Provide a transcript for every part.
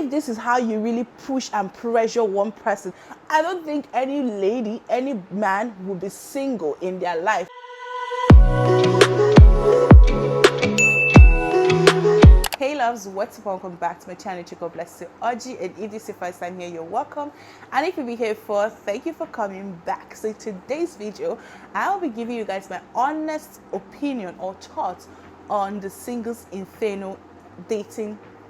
if this is how you really push and pressure one person, I don't think any lady, any man will be single in their life. Hey loves, what's up? Welcome back to my channel. God bless you, Oji. And if this is your first time here, you're welcome. And if you'll be here for, thank you for coming back. So in today's video, I'll be giving you guys my honest opinion or thoughts on the Singles Inferno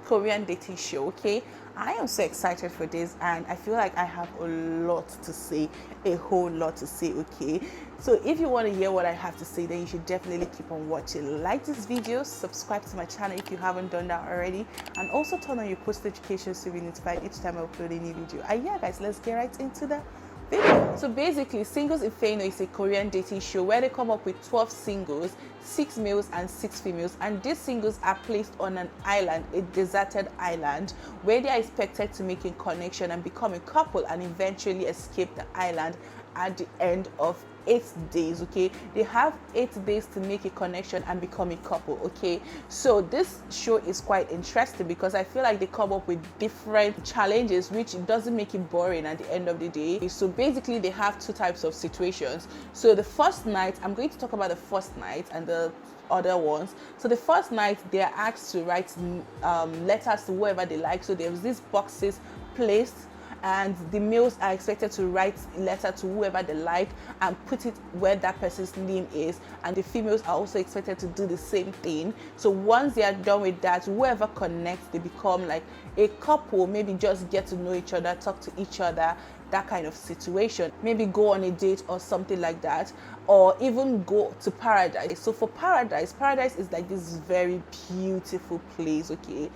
Korean dating show. Okay, I am so excited for this, and I feel like I have a lot to say, a whole lot to say. Okay, so if you want to hear what I have to say, then you should definitely keep on watching. Like this video, subscribe to my channel if you haven't done that already, and also turn on your post notifications to be notified each time I upload a new video. And yeah guys, let's get right into the video. So basically, Singles Inferno is a Korean dating show where they come up with 12 singles, 6 males and 6 females, and these singles are placed on an island, a deserted island, where they are expected to make a connection and become a couple and eventually escape the island at the end of 8 days. Okay, they have 8 days to make a connection and become a couple. Okay, so this show is quite interesting because I feel like they come up with different challenges, which doesn't make it boring at the end of the day. So basically, they have 2 types of situations. So the first night, I'm going to talk about the first night and the other ones. So the first night, they are asked to write letters to whoever they like. So there's these boxes placed, and the males are expected to write a letter to whoever they like and put it where that person's name is, and the females are also expected to do the same thing. So once they are done with that, whoever connects, they become like a couple, maybe just get to know each other, talk to each other, that kind of situation, maybe go on a date or something like that, or even go to paradise. So for paradise is like this very beautiful place, okay,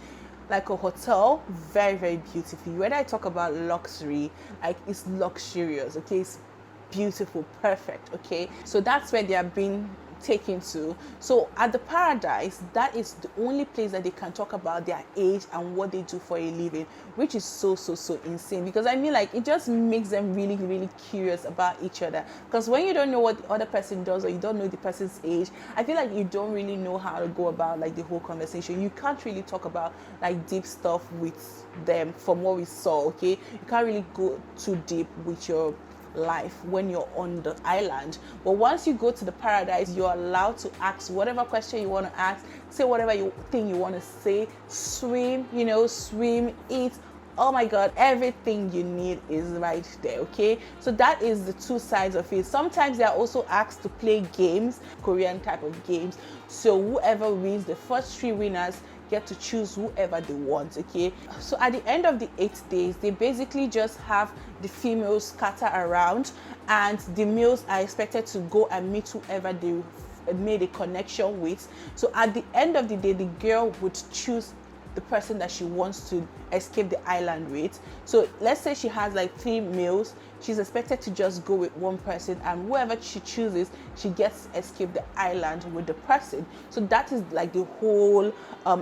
like a hotel, very, very beautiful. When I talk about luxury, like it's luxurious, okay, it's beautiful, perfect. Okay, so that's where they are being taken to. So at the paradise, that is the only place that they can talk about their age and what they do for a living, which is so insane, because I mean, like, it just makes them really, really curious about each other. Because when you don't know what the other person does, or you don't know the person's age, I feel like you don't really know how to go about like the whole conversation. You can't really talk about like deep stuff with them from what we saw. Okay, you can't really go too deep with your life when you're on the island. But once you go to the paradise, you're allowed to ask whatever question you want to ask, say whatever thing you want to say, swim, eat. Oh my god, everything you need is right there. Okay, so that is the 2 sides of it. Sometimes they are also asked to play games, Korean type of games. So whoever wins, the first 3 winners get to choose whoever they want. Okay, so at the end of the 8 days, they basically just have the females scatter around, and the males are expected to go and meet whoever they made a connection with. So at the end of the day, the girl would choose the person that she wants to escape the island with. So let's say she has like 3 males, she's expected to just go with one person, and whoever she chooses, she gets to escape the island with the person. So that is like the whole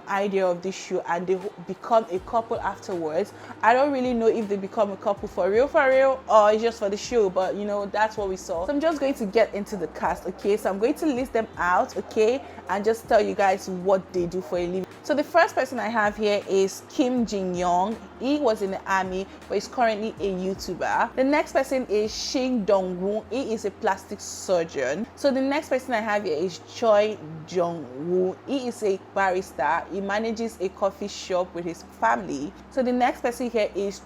idea of this show, and they become a couple afterwards. I don't really know if they become a couple for real, or it's just for the show, but that's what we saw. So I'm just going to get into the cast. Okay, so I'm going to list them out, okay, and just tell you guys what they do for a living. So the first person I have here is Kim Jin-young. He was in the army, but he's currently a YouTuber. The next person is Shin Dong-woo. He is a plastic surgeon. So the next person I have here is Choi Jung-woo. He is a barista. He manages a coffee shop with his family. So the next person here is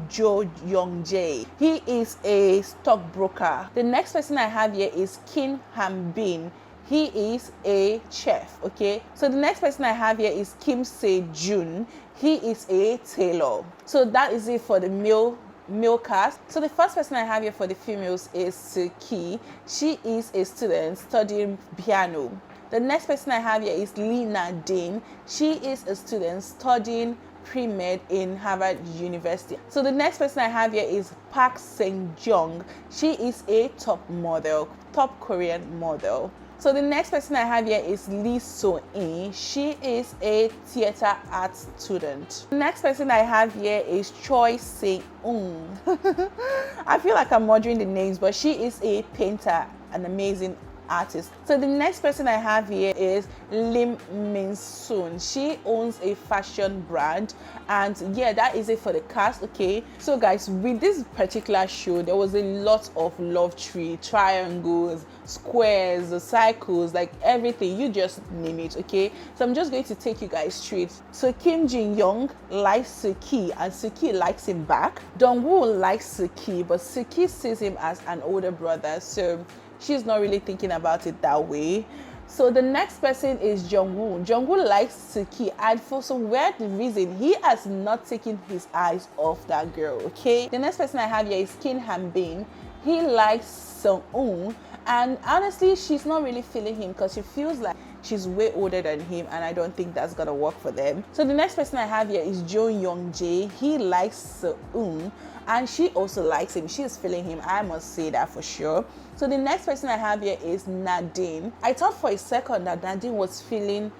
Jo Young-jae. He is a stockbroker. The next person I have here is Kim Han-bin. He is a chef. Okay, so the next person I have here is Kim Se-jun. He is a tailor. So that is it for the male cast. So the first person I have here for the females is Suki. She is a student studying piano. The next person I have here is Lina Dean. She is a student studying pre-med in Harvard University. So the next person I have here is Park Seung-jung. She is a top Korean model. So the next person I have here is Lee So-in. She is a theater arts student. The next person I have here is Choi Se-eun. I feel like I'm murdering the names, but she is a painter, an amazing artist. So the next person I have here is Lim Min Soon. She owns a fashion brand, and yeah, that is it for the cast. Okay, so guys, with this particular show there was a lot of love tree, triangles, squares, cycles, like everything, you just name it. Okay, so I'm just going to take you guys straight. So Kim Jin Young likes Suki and Suki likes him back. Dongwoo likes Suki, but Suki sees him as an older brother, so she's not really thinking about it that way. So the next person is Jungwoo. Jungwoo likes Suki, and for some weird reason he has not taken his eyes off that girl. Okay, the next person I have here is Kim Hanbin. He likes Sung-un, and honestly she's not really feeling him because she feels like she's way older than him, and I don't think that's gonna work for them. So the next person I have here is Jo Young Jae. He likes Sung, and she also likes him. She's feeling him, I must say that for sure. So the next person I have here is Nadine. I thought for a second that Nadine was feeling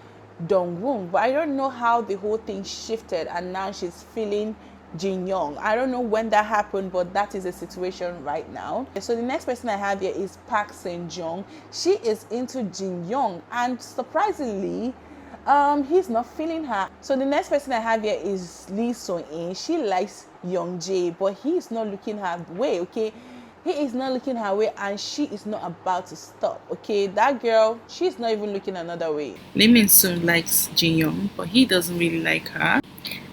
Dongwoo, but I don't know how the whole thing shifted and now she's feeling Jin Young. I don't know when that happened, but that is the situation right now. So the next person I have here is Park Sen Jung. She is into Jin Young, and surprisingly he's not feeling her. So the next person I have here is Lee So-in. She likes Young Jae, but he is not looking her way. Okay, he is not looking her way, and she is not about to stop. Okay, that girl, she's not even looking another way. Lee Min Soon likes Jin Young, but he doesn't really like her.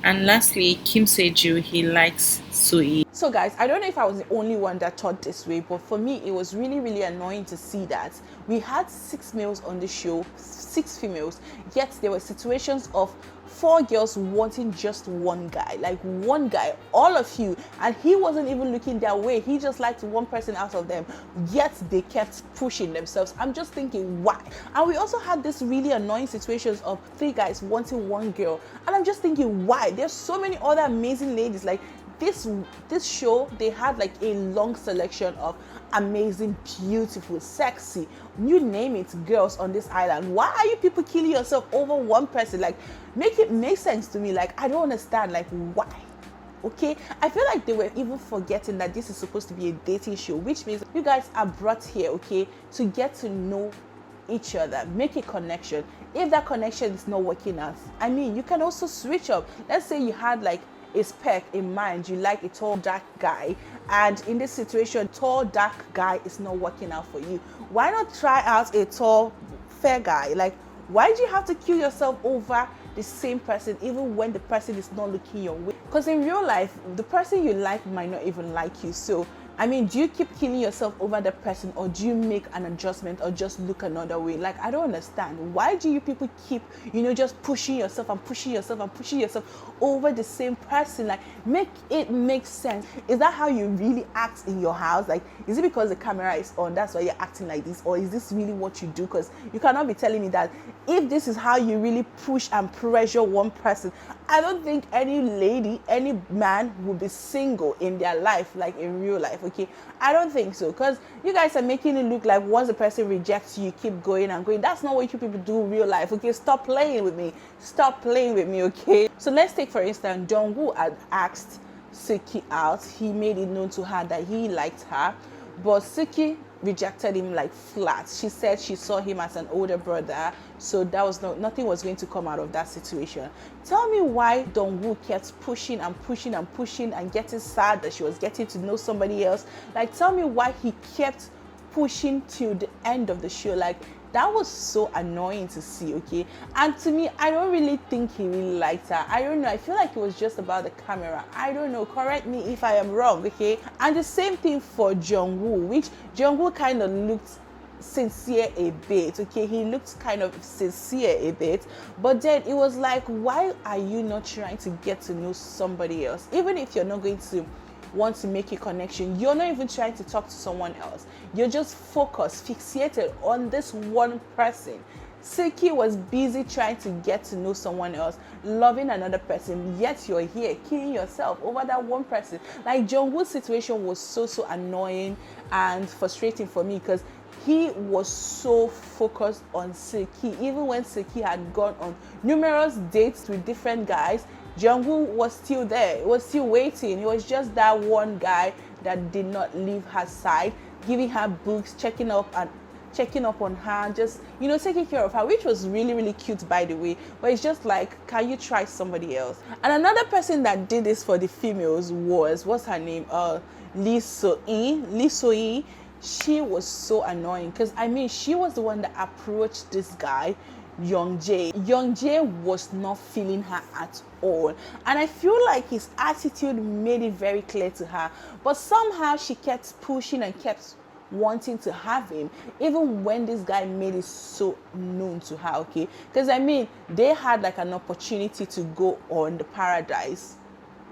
And lastly, Kim Se-ju, he likes Soo-yi. So guys, I don't know if I was the only one that thought this way, but for me it was really, really annoying to see that we had 6 males on the show, 6 females, yet there were situations of 4 girls wanting just one guy, like one guy, all of you, and he wasn't even looking their way. He just liked one person out of them, yet they kept pushing themselves. I'm just thinking, why? And we also had this really annoying situations of 3 guys wanting one girl, and I'm just thinking, why? There's so many other amazing ladies. Like this show, they had like a long selection of amazing, beautiful, sexy, you name it, girls on this island. Why are you people killing yourself over one person? Like, make it make sense to me. Like, I don't understand, like, why? Okay, I feel like they were even forgetting that this is supposed to be a dating show, which means you guys are brought here, okay, to get to know each other, make a connection. If that connection is not working out, I mean, you can also switch up. Let's say you had like a spec in mind, you like a tall dark guy, and in this situation tall dark guy is not working out for you. Why not try out a tall fair guy? Like, why do you have to kill yourself over the same person even when the person is not looking your way? Because in real life the person you like might not even like you. So I mean, do you keep killing yourself over the person, or do you make an adjustment or just look another way? Like, I don't understand. Why do you people keep, just pushing yourself and pushing yourself and pushing yourself over the same person? Like, make it make sense. Is that how you really act in your house? Like, is it because the camera is on, that's why you're acting like this? Or is this really what you do? Because you cannot be telling me that if this is how you really push and pressure one person, I don't think any lady, any man will be single in their life, like in real life. Okay, I don't think so, because you guys are making it look like once a person rejects you, you keep going and going. That's not what you people do in real life. Okay, stop playing with me. Stop playing with me. Okay, so let's take for instance, Jungwoo had asked Suki out. He made it known to her that he liked her, but Suki rejected him like flat. She said she saw him as an older brother, so that was nothing was going to come out of that situation. Tell me why Dongwoo kept pushing and pushing and pushing and getting sad that she was getting to know somebody else. Like, tell me why he kept pushing till the end of the show. Like, that was so annoying to see. Okay, and to me, I don't really think he really liked her. I don't know, I feel like it was just about the camera. I don't know, correct me if I am wrong. Okay, and the same thing for Jungwoo, which Jungwoo kind of looked sincere a bit. Okay, he looked kind of sincere a bit, but then it was like, why are you not trying to get to know somebody else? Even if you're not going to want to make a connection, you're not even trying to talk to someone else. You're just focused, fixated on this one person. Suki was busy trying to get to know someone else, loving another person, yet you're here killing yourself over that one person. Like, Jungwoo's situation was so annoying and frustrating for me, because he was so focused on Suki. Even when Suki had gone on numerous dates with different guys, Jungwoo was still there. He was still waiting. He was just that one guy that did not leave her side, giving her books, checking up checking up on her, just, you know, taking care of her, which was really, really cute, by the way. But it's just like, can you try somebody else? And another person that did this for the females was, what's her name? Lee So-yi. She was so annoying because, I mean, she was the one that approached this guy, Young Jae. Young Jae was not feeling her at all, and I feel like his attitude made it very clear to her, but somehow she kept pushing and kept wanting to have him, even when this guy made it so known to her, okay? Because, I mean, they had like an opportunity to go on the paradise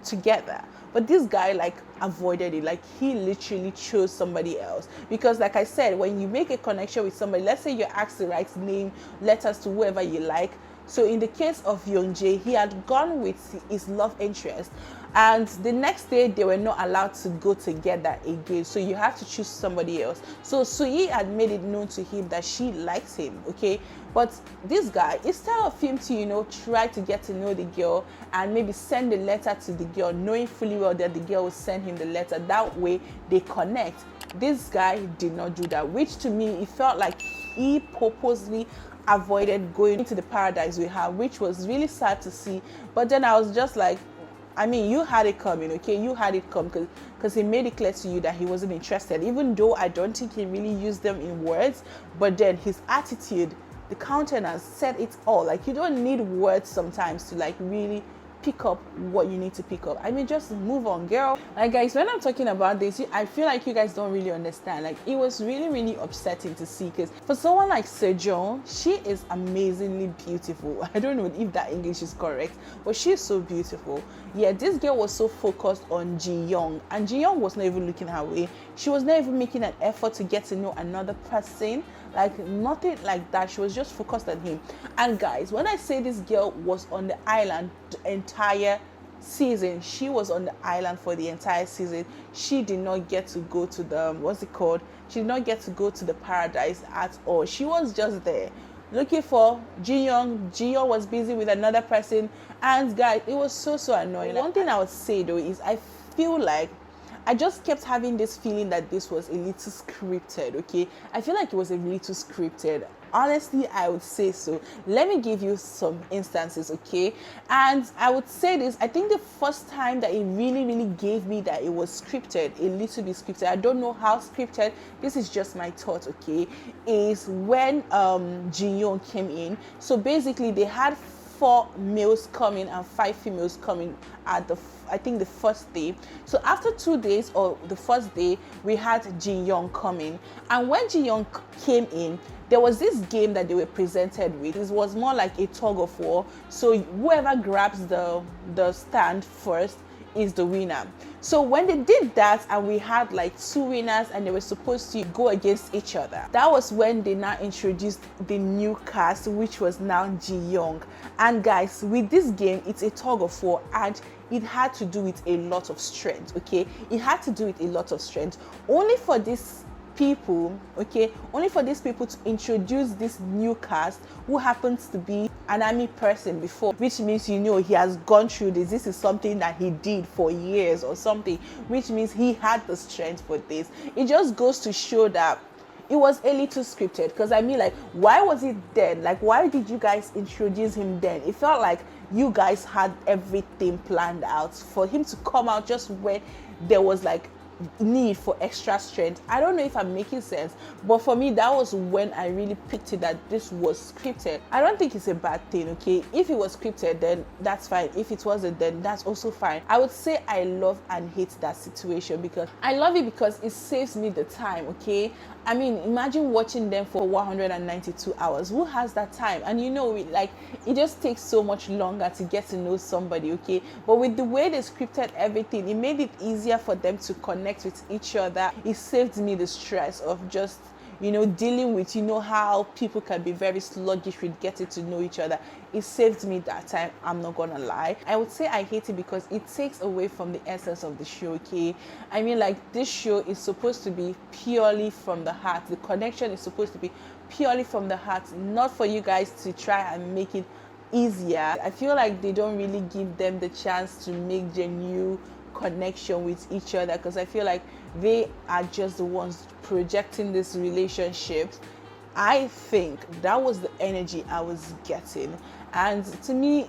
together, but this guy like avoided it. Like, he literally chose somebody else, because like I said, when you make a connection with somebody, let's say you're asked to write name letters to whoever you like. So in the case of Young Jae, he had gone with his love interest, and the next day they were not allowed to go together again, so you have to choose somebody else. So Soo-yi had made it known to him that she likes him, okay? But this guy, instead of him to, you know, try to get to know the girl and maybe send a letter to the girl, knowing fully well that the girl will send him the letter, that way they connect, this guy did not do that, which to me, it felt like he purposely avoided going into the paradise with her, which was really sad to see. But then I was just like, I mean, you had it coming, okay? You had it come, because he made it clear to you that he wasn't interested, even though I don't think he really used them in words. But then his attitude, the countenance said it all. Like, you don't need words sometimes to like really pick up what you need to pick up. I mean, just move on, girl. Like, guys, when I'm talking about this, I feel like you guys don't really understand. Like, it was really, really upsetting to see, because for someone like Sejong, she is amazingly beautiful. I don't know if that English is correct, but she's so beautiful. Yeah, this girl was so focused on Ji-young, and Ji-young was not even looking her way. She was not even making an effort to get to know another person. Like, nothing like that. She was just focused on him. And guys, when I say this girl was on the island the entire season, she was on the island for the entire season. She did not get to go to the, what's it called? She did not get to go to the paradise at all. She was just there looking for Ji-young. Ji-young was busy with another person. And guys, it was so annoying. One thing I would say though is, I feel like I just kept having this feeling that this was a little scripted, okay? I feel like it was a little scripted. Honestly, I would say so. Let me give you some instances, okay? And I would say this, I think the first time that it really, really gave me that it was scripted, a little bit scripted, I don't know how scripted, this is just my thought, okay, is when Ji-young came in. So basically, they had 4 males coming and 5 females coming at the, I think, the first day. So after 2 days, or the first day, we had Ji-young coming. And when Ji-young came in, there was this game that they were presented with. It was more like a tug of war. So whoever grabs the stand first is the winner. So when they did that, and we had like 2 winners, and they were supposed to go against each other, that was when they now introduced the new cast, which was now Ji-young. And guys, with this game, it's a tug of war, and it had to do with a lot of strength, okay? It had to do with a lot of strength. Only for this people, okay, only for these people to introduce this new cast, who happens to be an army person before, which means, you know, he has gone through this. This is something that he did for years or something, which means he had the strength for this. It just goes to show that it was a little scripted. Because I mean, like, why was it then? Like, why did you guys introduce him then? It felt like you guys had everything planned out for him to come out just when there was like need for extra strength. I don't know if I'm making sense, but for me, that was when I really picked it that this was scripted. I don't think it's a bad thing, okay? If it was scripted, then that's fine. If it wasn't, then that's also fine. I would say I love and hate that situation, because I love it because it saves me the time, okay? I mean, imagine watching them for 192 hours. Who has that time? And you know, like, it just takes so much longer to get to know somebody, okay? But with the way they scripted everything, it made it easier for them to connect with each other. It saved me the stress of just, you know, dealing with, you know, how people can be very sluggish with getting to know each other. It saved me that time, I'm not gonna lie. I would say I hate it because it takes away from the essence of the show, okay? I mean, like, this show is supposed to be purely from the heart. The connection is supposed to be purely from the heart, not for you guys to try and make it easier. I feel like they don't really give them the chance to make their new connection with each other, because I feel like they are just the ones projecting this relationship I think that was the energy I was getting, and to me,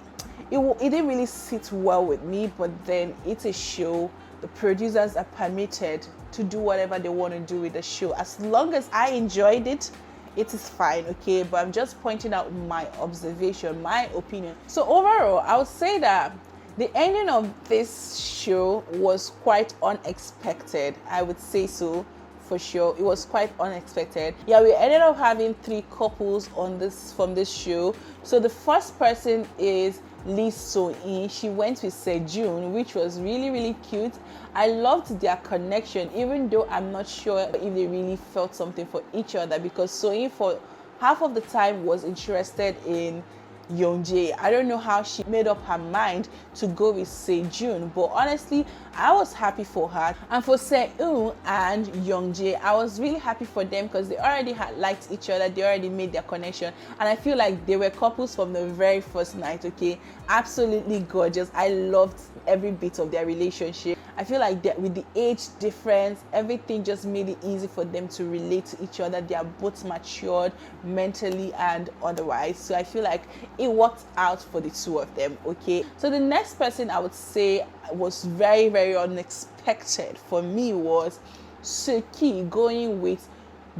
it didn't really sit well with me. But then it's a show. The producers are permitted to do whatever they want to do with the show. As long as I enjoyed it, it is fine, okay? But I'm just pointing out my observation, my opinion. So overall, I would say that the ending of this show was quite unexpected. I would say so, for sure. It was quite unexpected. Yeah, we ended up having 3 couples on this from this show. So the first person is Lee So-in. She went with Sejun, which was really cute. I loved their connection, even though I'm not sure if they really felt something for each other, because So-in for half of the time was interested in Youngjae. I don't know how she made up her mind to go with Sejun, but honestly, I was happy for her. And for Seung and Youngjae, I was really happy for them because they already had liked each other, they already made their connection, and I feel like they were couples from the very first night, okay? Absolutely gorgeous. I loved every bit of their relationship. I feel like that with the age difference, everything just made it easy for them to relate to each other. They are both matured mentally and otherwise. So I feel like it worked out for the two of them, okay? So the next person I would say was very unexpected for me was Suki going with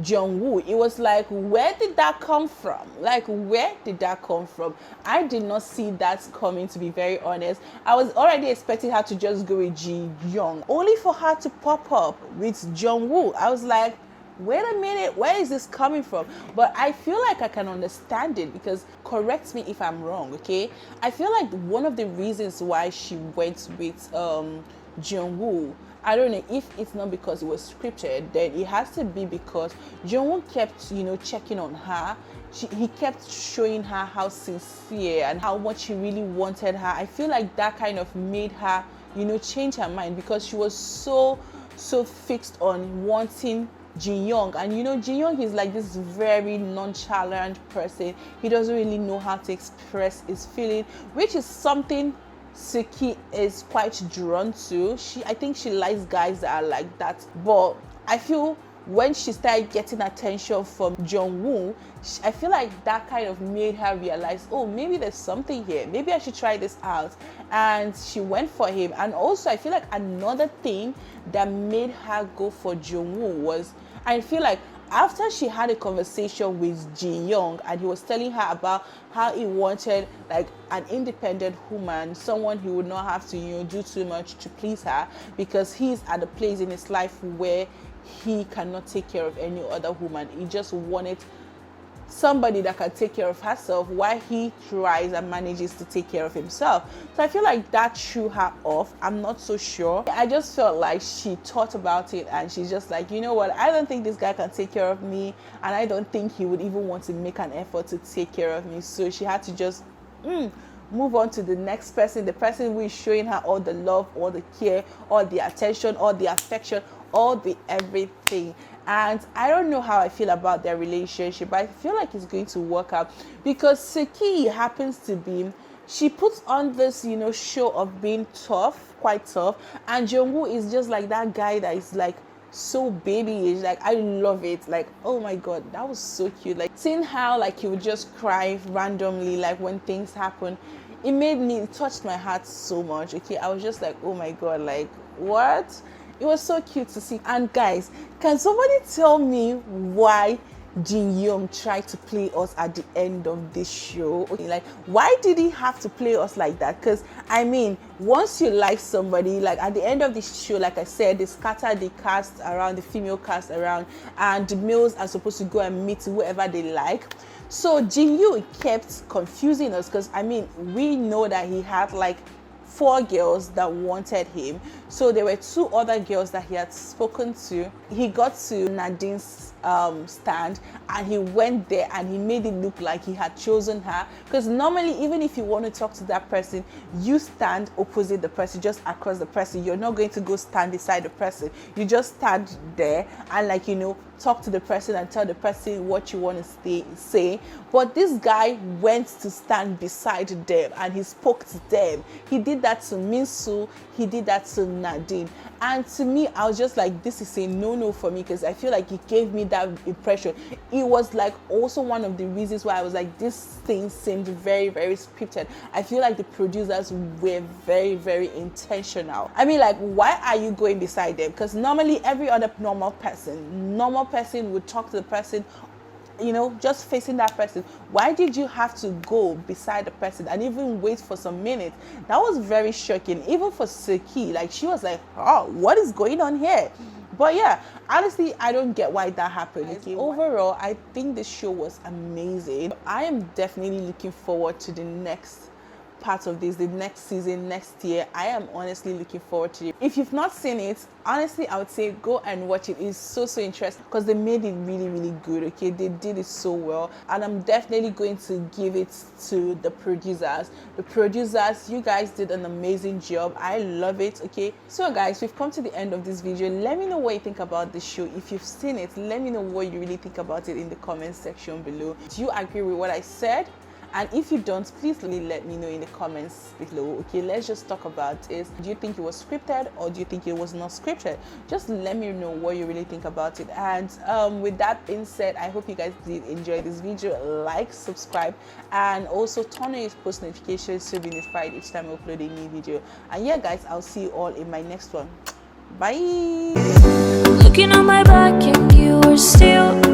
Jungwoo. It was like, where did that come from? Like, where did that come from? I did not see that coming, to be very honest. I was already expecting her to just go with Ji Young, only for her to pop up with Jungwoo. I was like, wait a minute, where is this coming from? But I feel like I can understand it, because correct me if I'm wrong, okay? I feel like one of the reasons why she went with Jungwoo, I don't know if it's not because it was scripted, then it has to be because Jungwoo kept, checking on her. He kept showing her how sincere and how much he really wanted her. I feel like that kind of made her, change her mind, because she was so fixed on wanting Jin Young. And Jin Young is like this very nonchalant person. He doesn't really know how to express his feeling, which is something Suki is quite drawn to. I think she likes guys that are like that. But I feel when she started getting attention from Jungwoo, I feel like that kind of made her realize, oh, maybe there's something here. Maybe I should try this out. And she went for him. And also, I feel like another thing that made her go for Jungwoo was, I feel like after she had a conversation with Ji Young, and he was telling her about how he wanted like an independent woman, someone he would not have to do too much to please her, because he's at a place in his life where he cannot take care of any other woman. He just wanted somebody that can take care of herself while he tries and manages to take care of himself. So I feel like that threw her off. I'm not so sure. I just felt like she thought about it and she's just like, you know what, I don't think this guy can take care of me, and I don't think he would even want to make an effort to take care of me. So she had to just move on to the next person, the person who is showing her all the love, all the care, all the attention, all the affection, all the everything. And I don't know how I feel about their relationship, but I feel like it's going to work out, because Suki happens to be, she puts on this, show of being tough, quite tough, and Jungwoo is just like that guy that is like so babyish. Like, I love it. Like, oh my god, that was so cute. Like, seeing how like he would just cry randomly, like when things happen, it touched my heart so much. Okay, I was just like, oh my god, like what? It was so cute to see. And guys, can somebody tell me why Jin Young tried to play us at the end of this show? Okay, like, why did he have to play us like that? Because I mean, once you like somebody, like at the end of this show, like I said, they scatter the cast around, the female cast around, and the males are supposed to go and meet whoever they like. So Jin Young kept confusing us, because I mean, we know that he had like 4 girls that wanted him. So there were 2 other girls that he had spoken to. He got to Nadine's stand, and he went there and he made it look like he had chosen her, because normally even if you want to talk to that person, you stand opposite the person, just across the person. You're not going to go stand beside the person. You just stand there and like talk to the person and tell the person what you want to say. But this guy went to stand beside them and he spoke to them. He did that to Minsu, he did that to Nadine. And to me, I was just like, this is a no-no for me, because I feel like he gave me that impression. It was like also one of the reasons why I was like, this thing seemed very, very scripted. I feel like the producers were very, very intentional. I mean, like, why are you going beside them? Because normally every other normal person would talk to the person, you know, just facing that person. Why did you have to go beside the person and even wait for some minutes? That was very shocking, even for Seki. Like, she was like, oh, what is going on here? But yeah, honestly, I don't get why that happened. Okay, overall, I think the show was amazing. I am definitely looking forward to the next part of this, the next season, next year. I am honestly looking forward to it. If you've not seen it, honestly, I would say go and watch it. It's so interesting because they made it really, really good. Okay, they did it so well, and I'm definitely going to give it to the producers. You guys did an amazing job. I love it. Okay, so guys, we've come to the end of this video. Let me know what you think about the show. If you've seen it, let me know what you really think about it in the comment section below. Do you agree with what I said? And if you don't, please really let me know in the comments below. Okay, let's just talk about it. Do you think it was scripted, or do you think it was not scripted? Just let me know what you really think about it. And with that being said, I hope you guys did enjoy this video. Like, subscribe, and also turn on your post notifications to be notified each time I upload a new video. And yeah guys, I'll see you all in my next one. Bye. Looking on my back and you were still